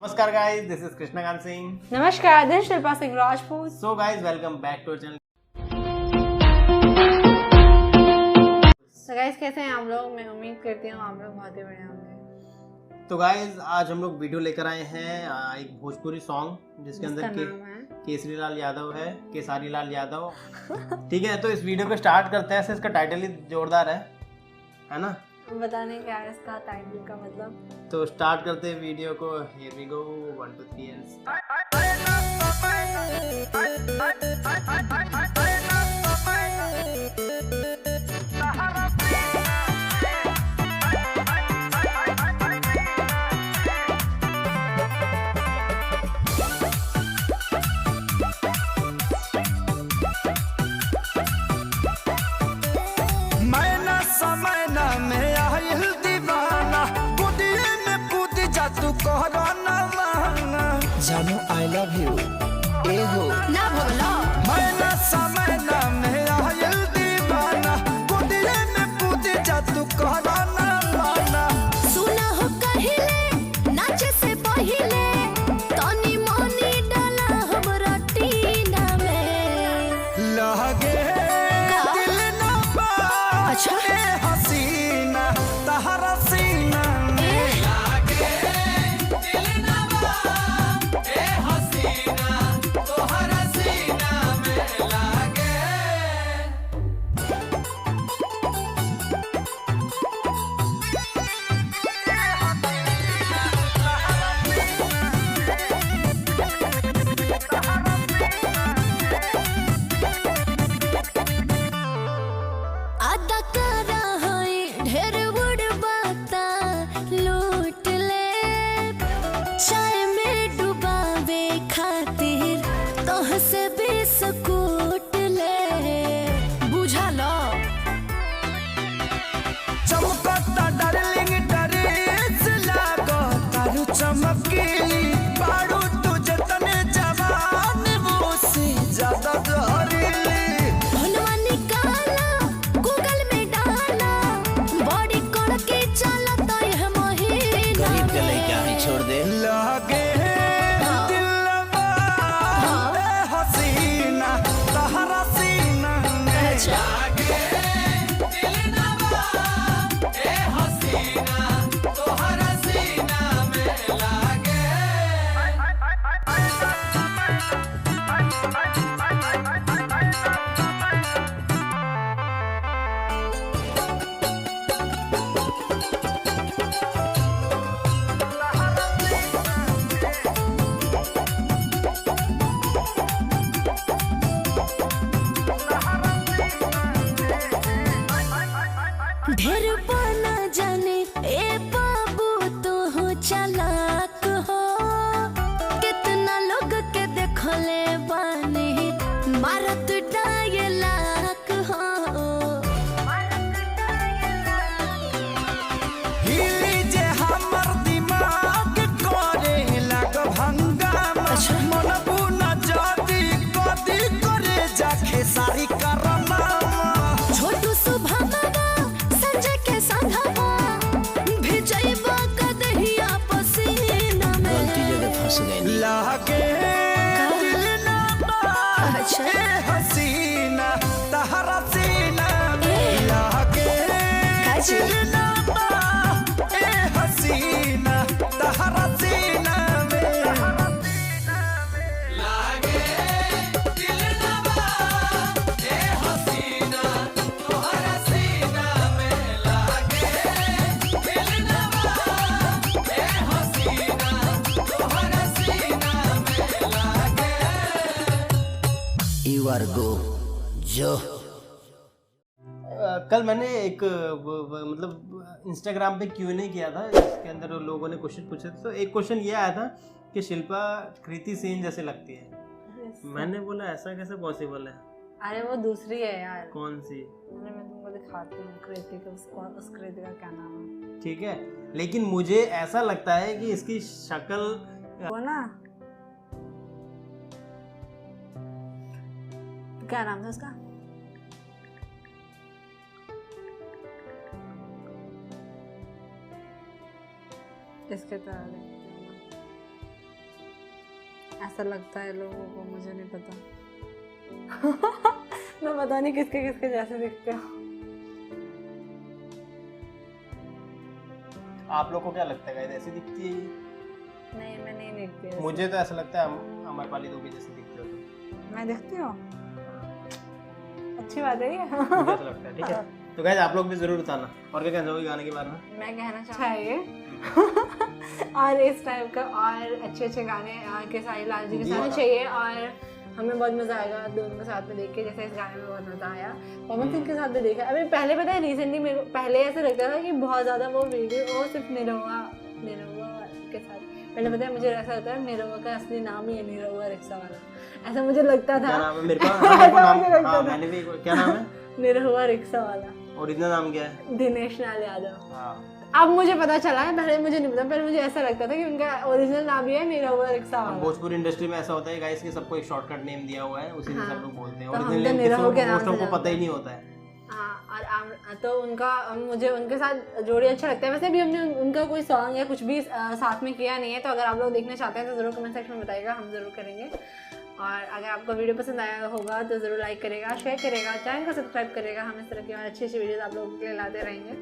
नमस्कार guys, this is Krishnakant Singh. नमस्कार, this Shilpa Singh Rajput. So guys, welcome back to channel. तो guys कैसे हैं आप लोग? मैं उम्मीद करती हूँ आप लोग बहुत ही बढ़िया होंगे। तो गाइस आज हम लोग वीडियो लेकर आए हैं एक भोजपुरी सॉन्ग जिसके अंदर केसरी लाल यादव है, केसारी लाल यादव। ठीक है, तो इस वीडियो को स्टार्ट करते हैं। इसका टाइटल ही जोरदार है ना? बताने क्या है इसका टाइटल का मतलब? तो स्टार्ट करते हैं वीडियो को। हियर वी गो, 1 2 3 जानू आई लव यू ए हो ना भोला मैं ना समय ना मेरा ये दीवाना गुदिये में कूद जा तू कहना ना माना सुना हो कहिले नाचे से पहिले तनी मनी डाला हमरा टीना में लगे दिल ना पा अच्छा हसीना तहरा सीना में लगे दिल ना पा हसीना तोहरा सीना में लगे आदा करा है ढेर बड़ बाता लूट ले चाय में डुबावे खातिर तोह से बिस्कुट ले बुझा लो चमकता डार्लिंग ड्रेस लागो तारू चमकीली बारू तुझे तने जवान मुझसे ज्यादा जहरीली भनवा निकाला गूगल में डाला बॉडी कोड के चला तो यह महीना छोड़ दे लगे दिलवा ए हसीना तहरा सीना में लगे दिलवा ए हसीना तोहरा सीना में लगे ढेर बना जाने ए बाबू तो हो चालाक हो कितना लोग के देखले बानी मारत डायलाक हो हिली जे हमर दिमाग करे लाग भंगामा मन बुना जाती कदी करे जाखे सारी करनामा छोटू सुभावा संजय के संघवा भिजैबा कदहिया पसीना में लागे दिल ना अच्छा। ए हसीना तहरा सीना में लागे दिल ना ए हसीना तहरा सीना में लागे दिल ना ए हसीना तोहरा सीना में लागे दिल ना ए हसीना तोहरा सीना में लागे यू आर गो जो कल मैंने एक मतलब इंस्टाग्राम पे Q&A किया था, इसके अंदर लोगों ने क्वेश्चन पूछे थे। तो एक क्वेश्चन ये आया था कि शिल्पा कृति सेन जैसे लगती है। मैंने बोला ऐसा कैसे पॉसिबल है? अरे वो दूसरी है यार। कौन सी? मैं तुमको दिखाती हूँ कृति का। उस कृति का क्या नाम है? ठीक है, लेकिन मुझे ऐसा लगता है कि इसकी शक्ल वो ना क्या नाम था उसका? इसके तरह देखते हैं ना। ऐसा लगता है लोगों को, मुझे नहीं पता। मैं पता नहीं किसके किसके जैसे दिखते हो। आप लोग को क्या लगता है गाइस, ऐसी दिखती है ये? नहीं, मैं नहीं दिखती ऐसे। मुझे तो ऐसा लगता है अमरपाली दुबे जैसे दिखते हो तुम। मैं दिखती हूँ, अच्छी बात है ये। मुझे ऐसा लगता है, ठीक है। तो गाइस आप लोग भी जरूर बताना। और क्या कहना चाहोगे गाने के बारे में? मैं कहना चाहिए और इस टाइप का और अच्छे अच्छे गाने केसारी लाल जी के साथ चाहिए, और हमें बहुत मजा आएगा दोनों के साथ में देख के। जैसे इस गाने में बहुत मजा आया, पवन सिंह के साथ भी देखा। अभी पहले पता है, रिसेंटली मेरे को पहले ऐसा लगता था कि बहुत ज्यादा वो वीडियो और सिर्फ निरहुआ के साथ। पहले पता है मुझे ऐसा होता है निरहुआ का असली नाम ही है निरहुआ रिक्शा वाला, ऐसा मुझे लगता था। क्या नाम है मेरे को? हाँ, मेरे को नाम, हाँ, मैंने भी, क्या नाम है? निरहुआ रिक्शा वाला। ओरिजिनल नाम क्या है? दिनेश लाल यादव। हाँ। अब मुझे पता चला है, पहले मुझे नहीं पता। पहले मुझे ऐसा लगता था कि उनका ओरिजिनल नाम ही है निरहुआ रिक्शा वाला। भोजपुरी इंडस्ट्री में ऐसा होता है गाइस कि सबको एक शॉर्टकट नेम दिया हुआ है, उसी से सब लोग बोलते हैं। तो हम ओरिजिनल तो नेम निरहुआ के नाम से को जानते पता ही नहीं होता है। हाँ, और तो उनका मुझे उनके साथ जोड़ी अच्छा लगता है। वैसे भी हमने उनका कोई सॉन्ग या कुछ भी साथ में किया नहीं है, तो अगर आप लोग देखना चाहते हैं तो ज़रूर कमेंट सेक्शन में बताइएगा, हम ज़रूर करेंगे। और अगर आपको वीडियो पसंद आया होगा तो ज़रूर लाइक करेगा, शेयर करेगा, चैनल को सब्सक्राइब करेगा। हम इस तरह की और अच्छी अच्छी वीडियोस आप लोगों के लिए लाते रहेंगे।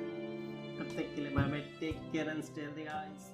तब तक के लिए bye bye, take care and stay healthy guys.